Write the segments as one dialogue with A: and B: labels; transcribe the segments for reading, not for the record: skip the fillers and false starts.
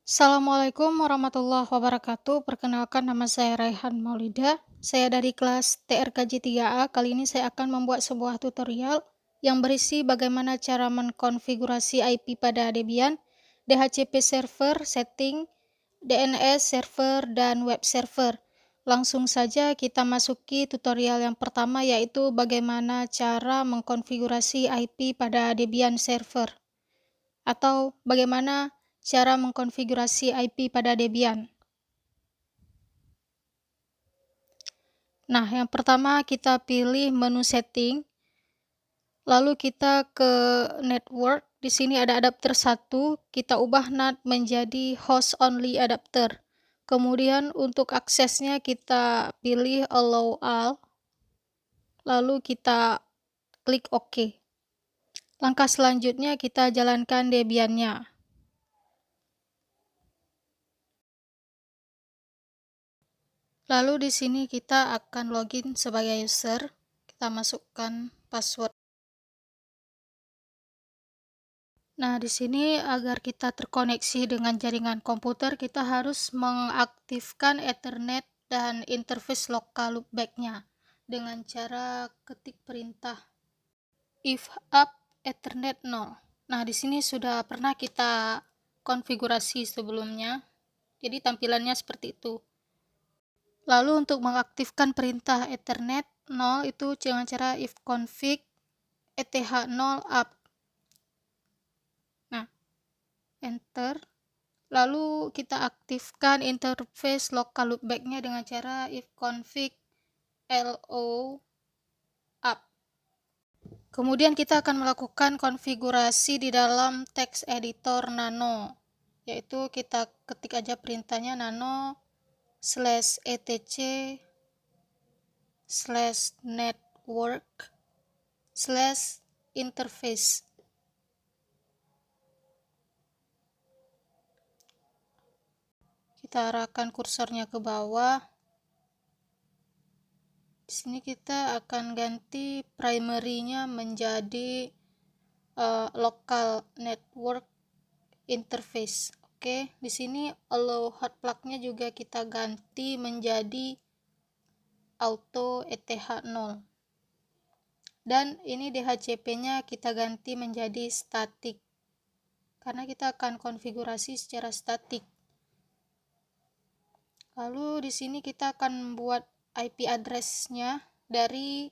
A: Assalamualaikum warahmatullahi wabarakatuh. Perkenalkan nama saya Raihan Maulida. Saya dari kelas TRKJ 3A. Kali ini saya akan membuat sebuah tutorial yang berisi bagaimana cara mengkonfigurasi IP pada Debian, DHCP server, setting, DNS server, dan web server. Langsung saja kita masuki tutorial yang pertama, yaitu bagaimana cara mengkonfigurasi IP pada Debian server atau bagaimana cara mengkonfigurasi IP pada Debian. Nah, yang pertama kita pilih menu setting, lalu kita ke network. Di sini ada adapter 1, kita ubah NAT menjadi host only adapter. Kemudian untuk aksesnya kita pilih allow all, lalu kita klik OK. Langkah selanjutnya kita jalankan Debian-nya. Lalu di sini kita akan login sebagai user. Kita masukkan password. Nah, di sini agar kita terkoneksi dengan jaringan komputer, kita harus mengaktifkan Ethernet dan interface lokal loopback-nya dengan cara ketik perintah if up Ethernet 0. Nah, di sini sudah pernah kita konfigurasi sebelumnya. Jadi tampilannya seperti itu. Lalu untuk mengaktifkan perintah Ethernet 0 itu dengan cara if config eth0 up. Nah, enter. Lalu kita aktifkan interface local loopback-nya dengan cara if config lo up. Kemudian kita akan melakukan konfigurasi di dalam text editor nano, yaitu kita ketik aja perintahnya nano/etc/network/interface. Kita arahkan kursornya ke bawah. Di sini kita akan ganti primary-nya menjadi local network interface. Oke, di sini allow hot plug-nya juga kita ganti menjadi auto eth0. Dan ini DHCP-nya kita ganti menjadi static, karena kita akan konfigurasi secara statik. Lalu di sini kita akan membuat IP address-nya dari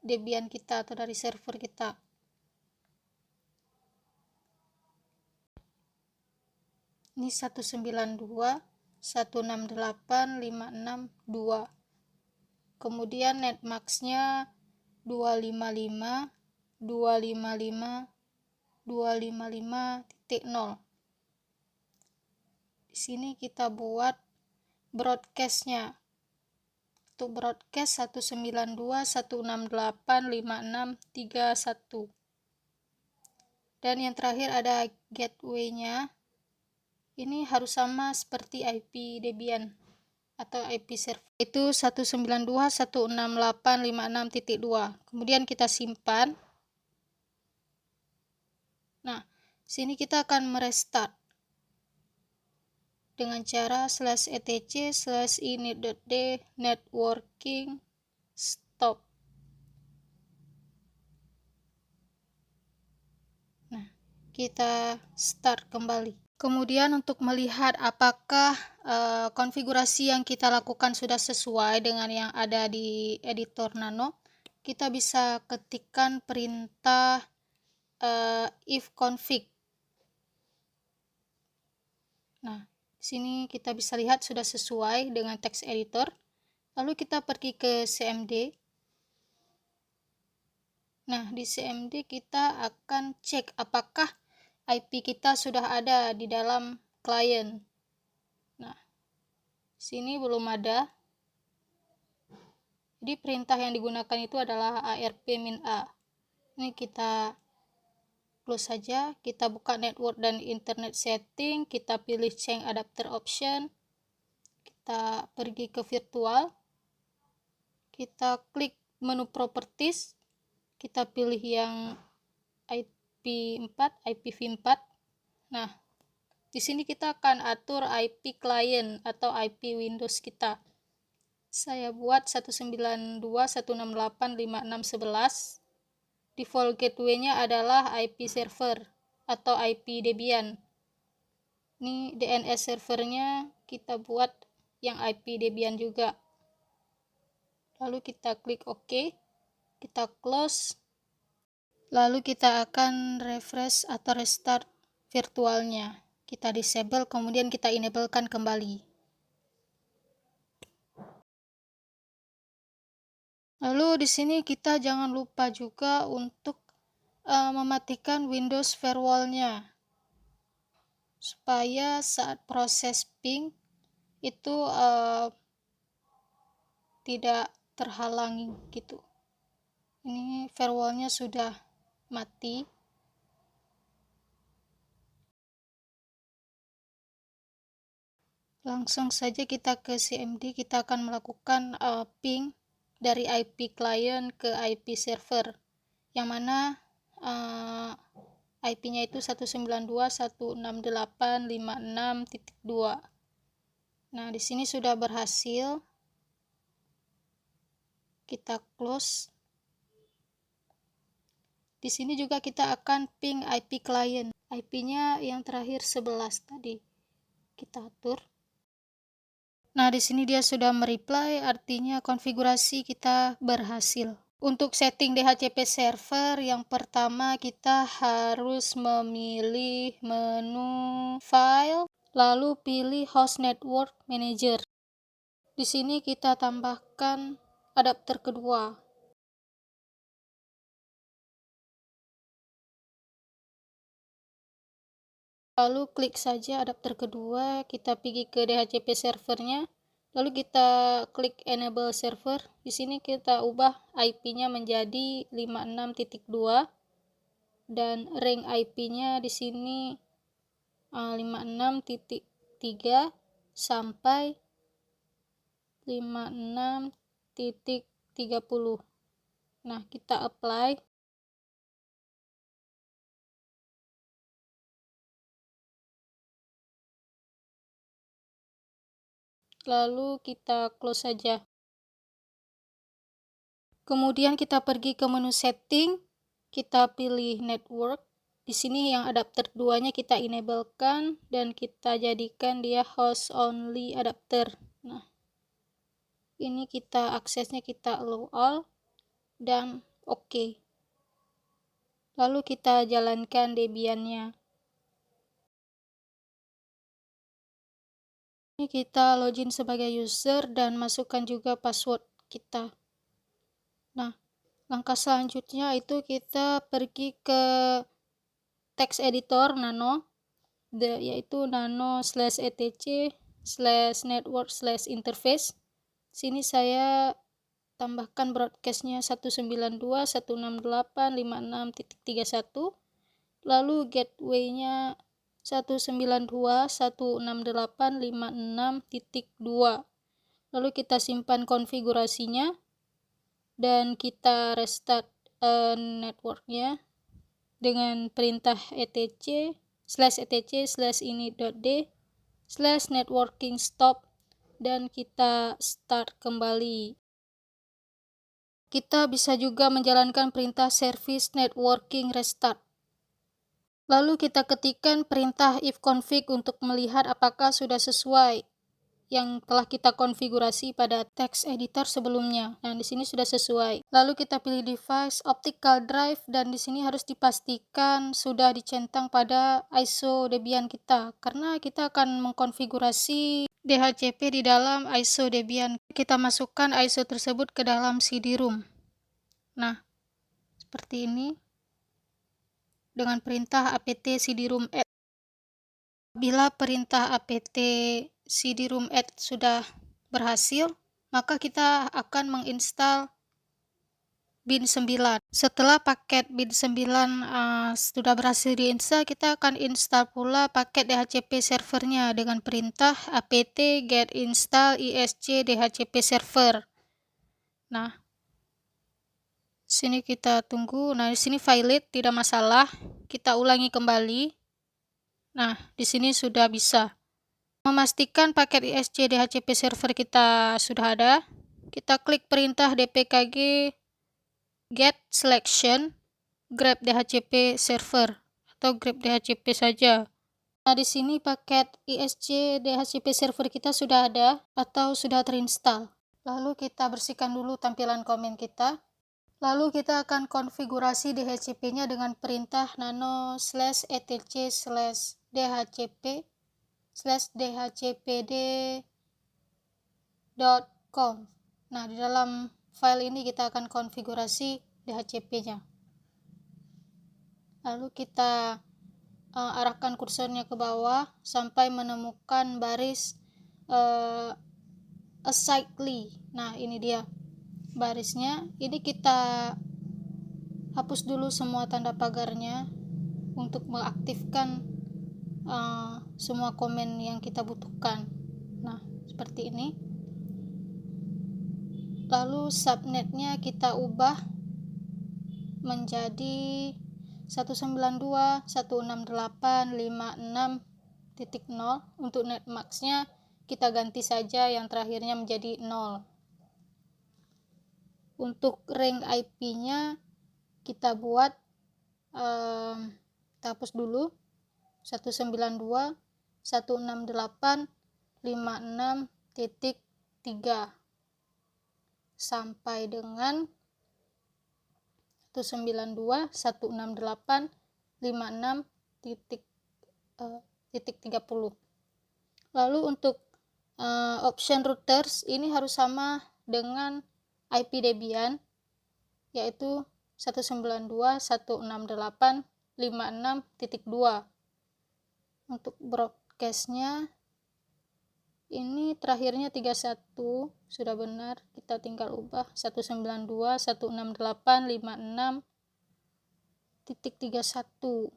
A: Debian kita atau dari server kita. Ini 192.168.562. Kemudian netmax-nya 255.255.255.0. Di sini kita buat broadcast-nya. Untuk broadcast 192.168.5631. Dan yang terakhir ada gateway-nya. Ini harus sama seperti IP Debian atau IP server. Itu 192.168.56.2. Kemudian kita simpan. Nah, sini kita akan merestart dengan cara /etc/init.d networking stop. Nah, kita start kembali. Kemudian untuk melihat apakah konfigurasi yang kita lakukan sudah sesuai dengan yang ada di editor nano, kita bisa ketikkan perintah if config. Nah, di sini kita bisa lihat sudah sesuai dengan text editor. Lalu kita pergi ke CMD. Nah, di CMD kita akan cek apakah IP kita sudah ada di dalam klien. Nah, sini belum ada. Jadi perintah yang digunakan itu adalah arp-a. Ini kita close saja. Kita buka network dan internet setting. Kita pilih change adapter option. Kita pergi ke virtual. Kita klik menu properties. Kita pilih yang IPv4. Nah, Di sini kita akan atur IP client atau IP Windows kita. Saya buat 192.168.56.11. Default gateway-nya adalah IP server atau IP Debian. Ini DNS servernya kita buat yang IP Debian juga. Lalu kita klik OK, kita close. Lalu kita akan refresh atau restart virtualnya. Kita disable, kemudian kita enablekan kembali. Lalu di sini kita jangan lupa juga untuk mematikan Windows firewall-nya supaya saat proses ping itu tidak terhalangi gitu. Ini firewall-nya sudah mati. Langsung saja kita ke CMD, kita akan melakukan ping dari IP client ke IP server, yang mana IP-nya itu 192.168.56.2. Nah, di sini sudah berhasil. Kita close. Di sini juga kita akan ping IP client. IP-nya yang terakhir 11 tadi. Kita atur. Nah, di sini dia sudah mereply, artinya konfigurasi kita berhasil. Untuk setting DHCP server, yang pertama kita harus memilih menu file, lalu pilih host network manager. Di sini kita tambahkan adapter kedua. Lalu klik saja adapter kedua, kita pergi ke DHCP servernya, lalu kita klik enable server. Di sini kita ubah IP-nya menjadi 56.2 dan rank IP-nya di sini 56.3 sampai 56.30. Nah, kita apply. Lalu kita close saja. Kemudian kita pergi ke menu setting, kita pilih network. Di sini yang adapter 2-nya kita enablekan dan kita jadikan dia host only adapter. Nah, ini kita aksesnya kita allow all dan OK. Lalu kita jalankan Debian-nya. Ini kita login sebagai user dan masukkan juga password kita. Nah, langkah selanjutnya itu kita pergi ke text editor nano, yaitu nano/etc/network/interface. Sini saya tambahkan broadcastnya 192.168.56.31, lalu gateway-nya 192.168.56.2. Lalu kita simpan konfigurasinya dan kita restart networknya dengan perintah etc/ini.d/networking stop dan kita start kembali. Kita bisa juga menjalankan perintah service networking restart. Lalu kita ketikkan perintah ifconfig untuk melihat apakah sudah sesuai yang telah kita konfigurasi pada text editor sebelumnya. Nah, di sini sudah sesuai. Lalu kita pilih device optical drive dan di sini harus dipastikan sudah dicentang pada ISO Debian kita karena kita akan mengkonfigurasi DHCP di dalam ISO Debian. Kita masukkan ISO tersebut ke dalam CD-ROM. Nah, seperti ini dengan perintah apt cd-rom add. Bila perintah apt cd-rom add sudah berhasil, maka kita akan menginstal bin 9. Setelah paket bin 9 sudah berhasil diinstal, kita akan install pula paket DHCP servernya dengan perintah apt get install isc dhcp server. Nah, sini kita tunggu. Nah, di sini valid, tidak masalah. Kita ulangi kembali. Nah, di sini sudah bisa. Memastikan paket ISC DHCP server kita sudah ada, kita klik perintah dpkg get selection grep DHCP server atau grep DHCP saja. Nah, di sini paket ISC DHCP server kita sudah ada atau sudah terinstall. Lalu kita bersihkan dulu tampilan komen kita. Lalu kita akan konfigurasi DHCP-nya dengan perintah nano/etc/dhcpd.conf. Nah, di dalam file ini kita akan konfigurasi DHCP-nya. Lalu kita arahkan kursornya ke bawah sampai menemukan baris acycli. Nah, ini dia barisnya. Ini kita hapus dulu semua tanda pagarnya untuk mengaktifkan semua komen yang kita butuhkan. Nah, seperti ini. Lalu subnetnya kita ubah menjadi 192.168.56.0. Untuk netmasknya kita ganti saja yang terakhirnya menjadi 0. Untuk rank IP-nya kita buat kita hapus dulu 192.168.56.3 sampai dengan 192.168.56.30. Lalu untuk option routers ini harus sama dengan IP Debian, yaitu 192.168.56.2. Untuk broadcastnya ini terakhirnya 31 sudah benar, kita tinggal ubah 192.168.56.31.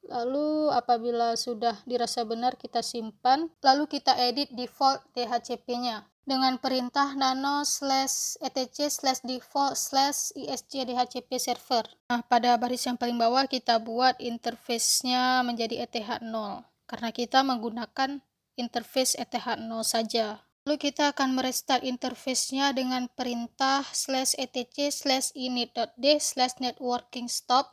A: Lalu apabila sudah dirasa benar kita simpan, lalu kita edit default DHCP-nya dengan perintah nano/etc/default/isc DHCP server. Nah, pada baris yang paling bawah kita buat interface-nya menjadi ETH0 karena kita menggunakan interface ETH0 saja. Lalu kita akan merestart interface-nya dengan perintah /etc/init.d/networking-stop.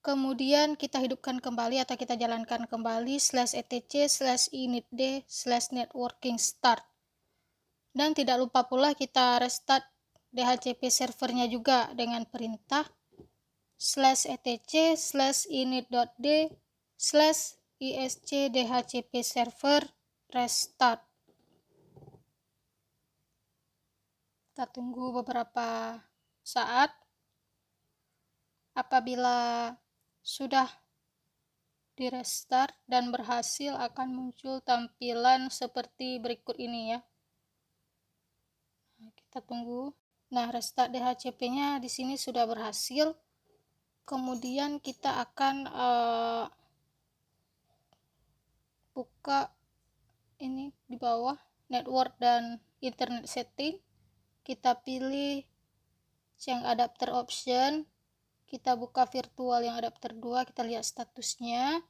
A: Kemudian kita hidupkan kembali atau kita jalankan kembali /etc/initd/networking-start. Dan tidak lupa pula kita restart DHCP servernya juga dengan perintah /etc/init.d/isc DHCP server restart. Kita tunggu beberapa saat. Apabila sudah direstart dan berhasil, akan muncul tampilan seperti berikut ini ya. Nah, kita tunggu. Nah, restart DHCP-nya di sini sudah berhasil. Kemudian kita akan buka ini di bawah network dan internet setting. Kita pilih change adapter option. Kita buka virtual yang adapter 2, kita lihat statusnya,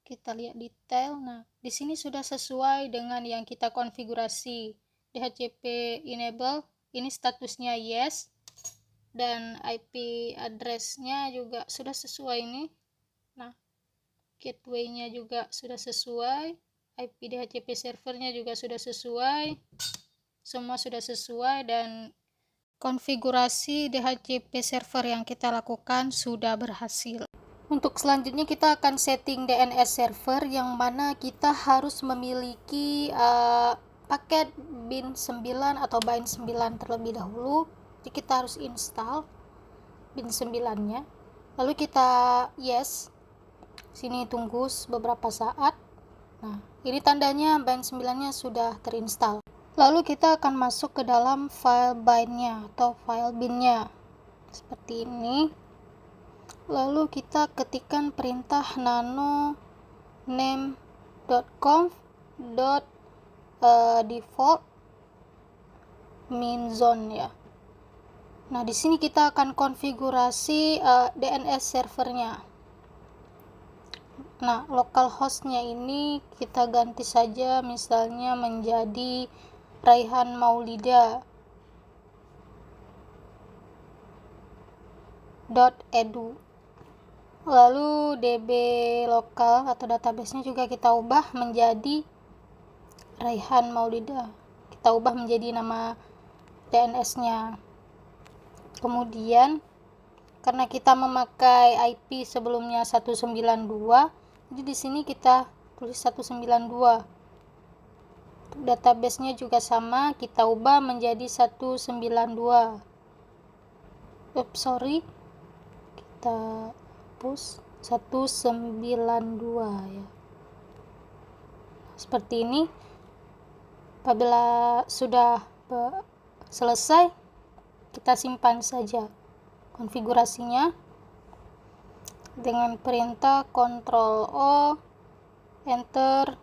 A: kita lihat detail. Nah, di sini sudah sesuai dengan yang kita konfigurasi. DHCP enable, ini statusnya yes, dan IP address-nya juga sudah sesuai ini. Nah, gateway-nya juga sudah sesuai, IP DHCP servernya juga sudah sesuai, semua sudah sesuai, dan konfigurasi DHCP server yang kita lakukan sudah berhasil. Untuk selanjutnya kita akan setting DNS server, yang mana kita harus memiliki paket bin 9 atau bind 9 terlebih dahulu. Jadi kita harus install bin 9-nya. Lalu kita yes. Sini tunggu beberapa saat. Nah, ini tandanya bind 9-nya sudah terinstall. Lalu kita akan masuk ke dalam file bind-nya atau file bin-nya seperti ini. Lalu kita ketikkan perintah nano name.conf.default main zone ya. Nah, di sini kita akan konfigurasi DNS servernya. Nah, localhostnya ini kita ganti saja, misalnya menjadi Raihan Maulida .edu. Lalu DB lokal atau database-nya juga kita ubah menjadi Raihan Maulida. Kita ubah menjadi nama DNS-nya. Kemudian karena kita memakai IP sebelumnya 192, jadi di sini kita tulis 192. Database-nya juga sama, kita ubah menjadi 192. Kita hapus 192 ya. Seperti ini. Apabila sudah selesai, kita simpan saja konfigurasinya dengan perintah Ctrl O, Enter,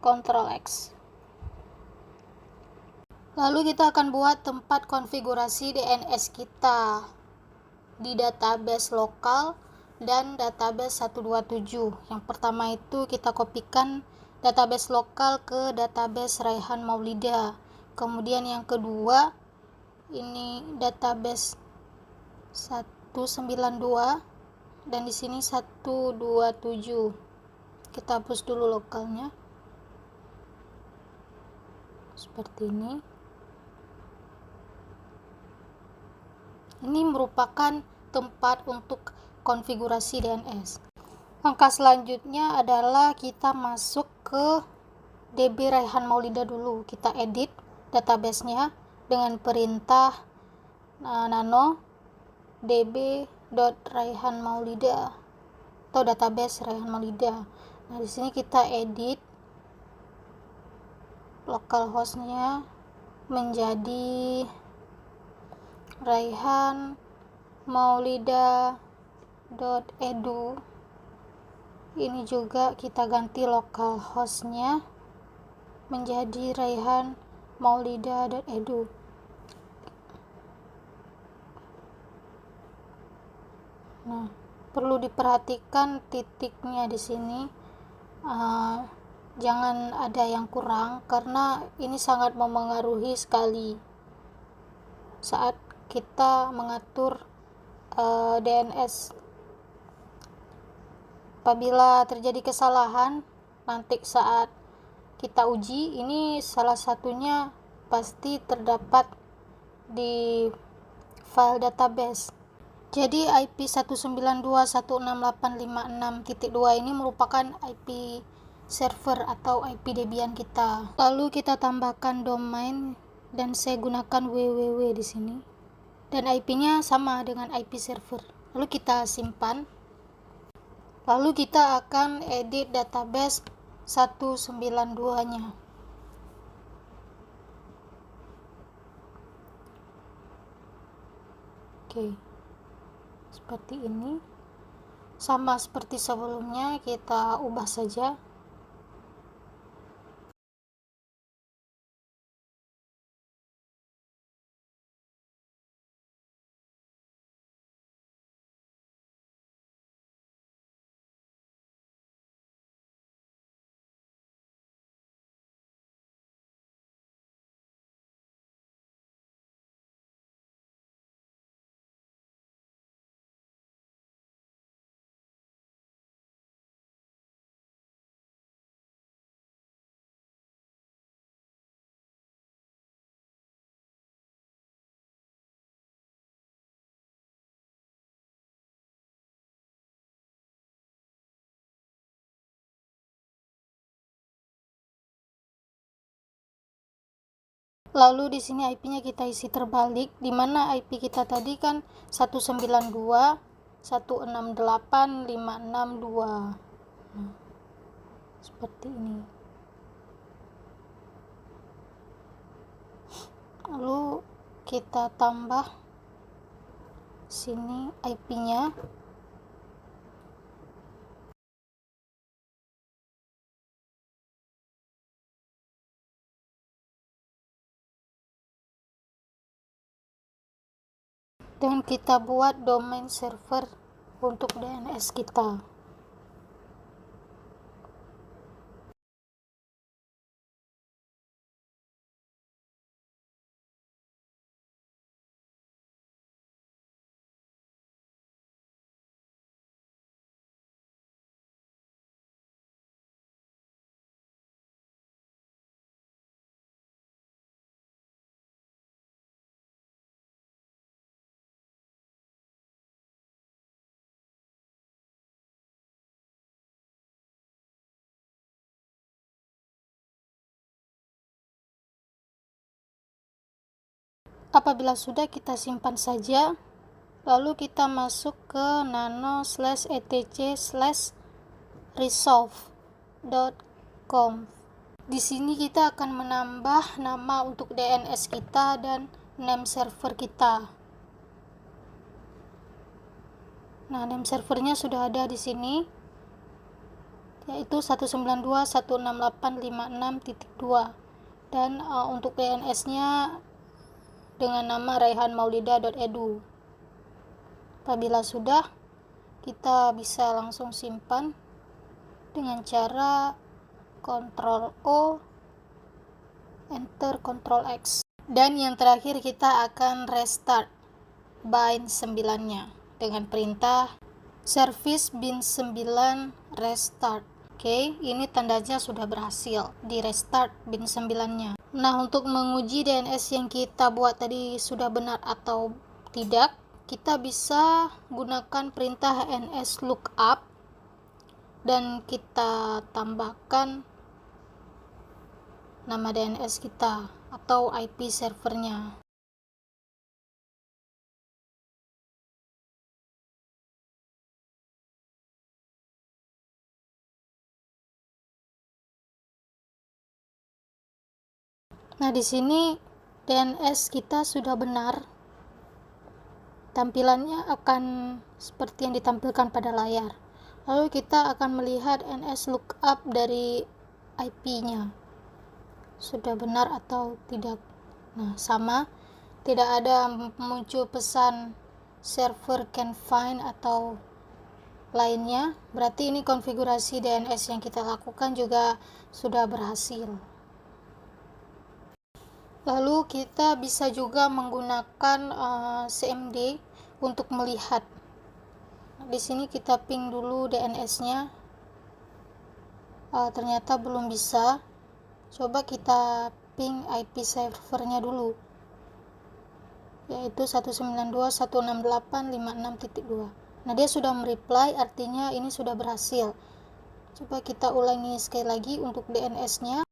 A: Ctrl X. Lalu kita akan buat tempat konfigurasi DNS kita di database lokal dan database 127. Yang pertama itu kita kopikan database lokal ke database Raihan Maulida. Kemudian yang kedua, ini database 192 dan di sini 127. Kita hapus dulu lokalnya. Seperti ini. Ini merupakan tempat untuk konfigurasi DNS. Langkah selanjutnya adalah kita masuk ke DB Raihan Maulida dulu. Kita edit database-nya dengan perintah nano db.raihanmaulida atau database Raihan Maulida. Nah, di sini kita edit localhost-nya menjadi raihanmaulida.edu. Ini juga kita ganti localhost-nya menjadi raihanmaulida.edu. Nah, perlu diperhatikan titiknya di sini. Jangan ada yang kurang karena ini sangat memengaruhi sekali saat kita mengatur DNS. Apabila terjadi kesalahan nanti saat kita uji, ini salah satunya pasti terdapat di file database. Jadi IP 192.168.56.2 ini merupakan IP server atau IP Debian kita. Lalu kita tambahkan domain dan saya gunakan www di sini. Dan IP-nya sama dengan IP server. Lalu kita simpan. Lalu kita akan edit database 192-nya. Oke. Seperti ini. Sama seperti sebelumnya, kita ubah saja. Lalu di sini IP-nya kita isi terbalik, di mana IP kita tadi kan 192.168.562. Nah, seperti ini. Lalu kita tambah sini IP-nya. Dan kita buat domain server untuk DNS kita. Apabila sudah, kita simpan saja, lalu kita masuk ke nano/etc/resolve.com. Di sini kita akan menambah nama untuk DNS kita dan name server kita. Nah, name servernya sudah ada di sini, yaitu 192.168.56.2, dan untuk DNS-nya dengan nama raihanmaulida.edu. Apabila sudah, kita bisa langsung simpan dengan cara Ctrl O, Enter, Ctrl X. Dan yang terakhir, kita akan restart bin 9-nya dengan perintah service bin 9 restart. Oke, ini tandanya sudah berhasil di restart bin 9-nya. Nah, untuk menguji DNS yang kita buat tadi sudah benar atau tidak, kita bisa gunakan perintah nslookup dan kita tambahkan nama DNS kita atau IP servernya. Nah, di sini DNS kita sudah benar. Tampilannya akan seperti yang ditampilkan pada layar. Lalu kita akan melihat nslookup dari IP-nya. Sudah benar atau tidak. Nah, sama. Tidak ada muncul pesan server can find atau lainnya. Berarti ini konfigurasi DNS yang kita lakukan juga sudah berhasil. Lalu kita bisa juga menggunakan CMD untuk melihat. Di sini kita ping dulu DNS-nya. Ternyata belum bisa. Coba kita ping IP servernya dulu, yaitu 192.168.56.2. Nah, dia sudah mereply, artinya ini sudah berhasil. Coba kita ulangi sekali lagi untuk DNS-nya.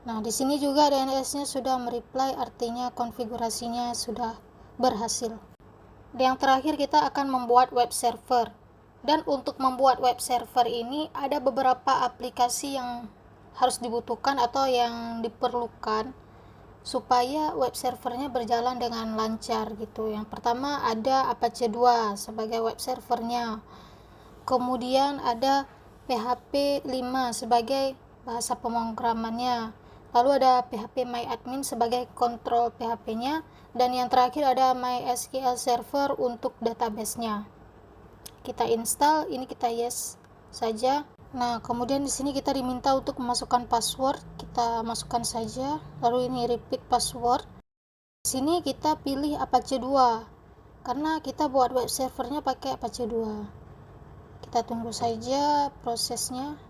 A: Nah, di sini juga DNS-nya sudah mereply, artinya konfigurasinya sudah berhasil. Yang terakhir, kita akan membuat web server. Dan untuk membuat web server ini ada beberapa aplikasi yang harus dibutuhkan atau yang diperlukan supaya web servernya berjalan dengan lancar gitu. Yang pertama ada Apache 2 sebagai web servernya. Kemudian ada PHP 5 sebagai bahasa pemrogramannya. Lalu ada phpMyAdmin sebagai kontrol PHP-nya, dan yang terakhir ada MySQL Server untuk database-nya. Kita install, ini kita yes saja. Nah, kemudian di sini kita diminta untuk memasukkan password, kita masukkan saja. Lalu ini repeat password. Di sini kita pilih Apache 2 karena kita buat web servernya pakai Apache 2. Kita tunggu saja prosesnya.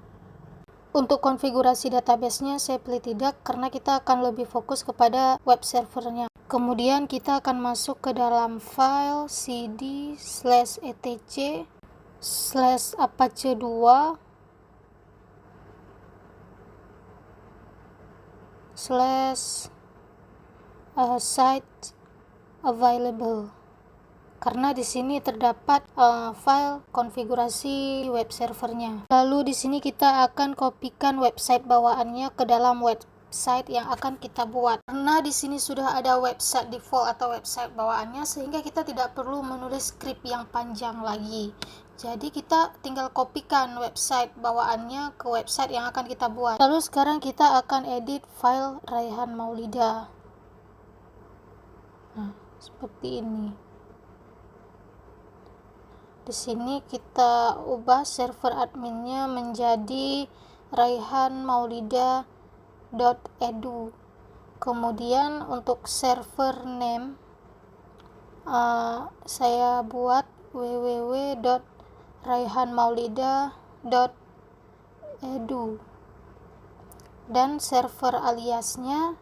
A: Untuk konfigurasi database-nya saya pilih tidak karena kita akan lebih fokus kepada web servernya. Kemudian kita akan masuk ke dalam file cd/etc/apache 2 /site available, karena di sini terdapat file konfigurasi web servernya. Lalu di sini kita akan kopikan website bawaannya ke dalam website yang akan kita buat. Karena di sini sudah ada website default atau website bawaannya, sehingga kita tidak perlu menulis script yang panjang lagi. Jadi kita tinggal kopikan website bawaannya ke website yang akan kita buat. Lalu sekarang kita akan edit file Raihan Maulida. Nah, seperti ini. Di sini kita ubah server adminnya menjadi raihanmaulida.edu. Kemudian untuk server name saya buat www.raihanmaulida.edu, dan server aliasnya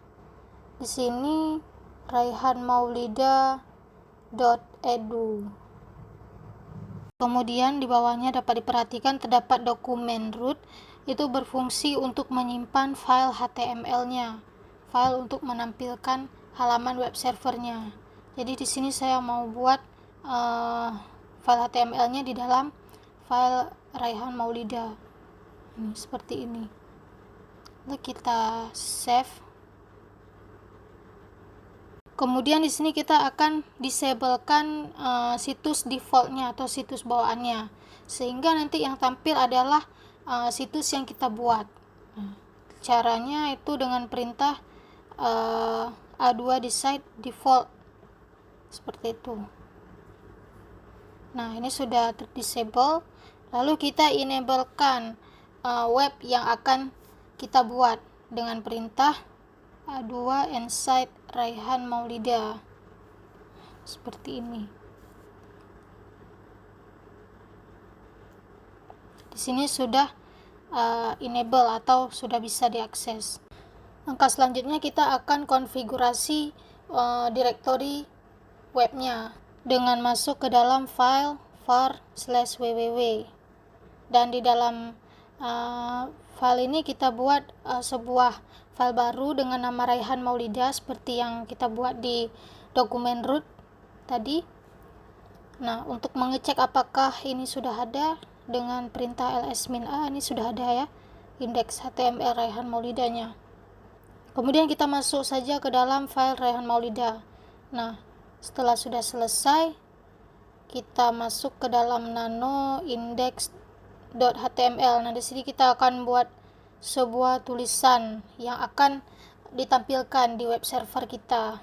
A: di sini raihanmaulida.edu. Kemudian di bawahnya dapat diperhatikan terdapat dokumen root, itu berfungsi untuk menyimpan file HTML-nya, file untuk menampilkan halaman web servernya. Jadi di sini saya mau buat file HTML-nya di dalam file Raihan Maulida. Ini seperti ini. Lalu kita save. Kemudian di sini kita akan disablekan situs defaultnya atau situs bawaannya, sehingga nanti yang tampil adalah situs yang kita buat. Caranya itu dengan perintah A2 decide default seperti itu. Nah, ini sudah terdisable. Lalu kita enablekan web yang akan kita buat dengan perintah A2 inside Raihan Maulida seperti ini. Di sini sudah enable atau sudah bisa diakses. Langkah selanjutnya kita akan konfigurasi direktori webnya dengan masuk ke dalam file var/www, dan di dalam file ini kita buat sebuah file baru dengan nama Raihan Maulida seperti yang kita buat di dokumen root tadi. Nah, untuk mengecek apakah ini sudah ada, dengan perintah ls-a ini sudah ada ya, indeks HTML Raihan Maulidanya. Kemudian kita masuk saja ke dalam file Raihan Maulida. Nah, setelah sudah selesai, kita masuk ke dalam nano index.html. Nah, di sini kita akan buat sebuah tulisan yang akan ditampilkan di web server kita.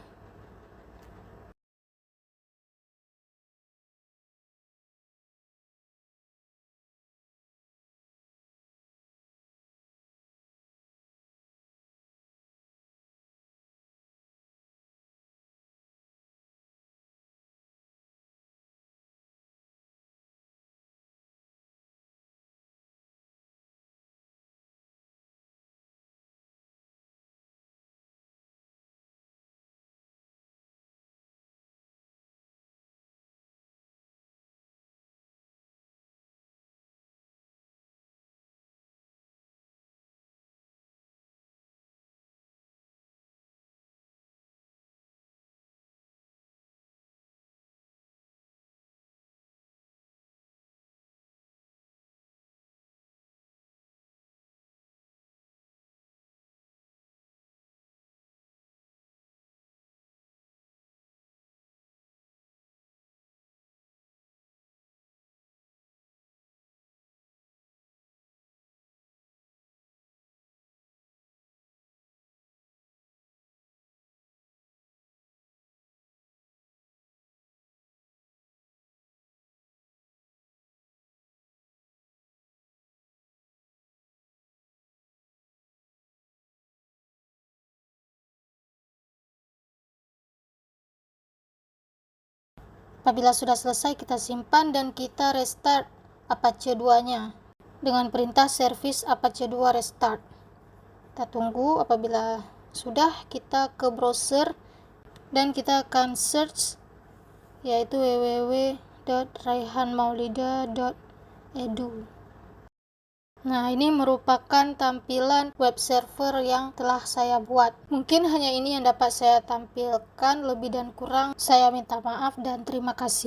A: Apabila sudah selesai, kita simpan dan kita restart Apache 2-nya dengan perintah service Apache 2 restart. Kita tunggu. Apabila sudah, kita ke browser dan kita akan search yaitu www.raihanmaulida.edu. Nah, ini merupakan tampilan web server yang telah saya buat. Mungkin hanya ini yang dapat saya tampilkan, lebih dan kurang saya minta maaf dan terima kasih.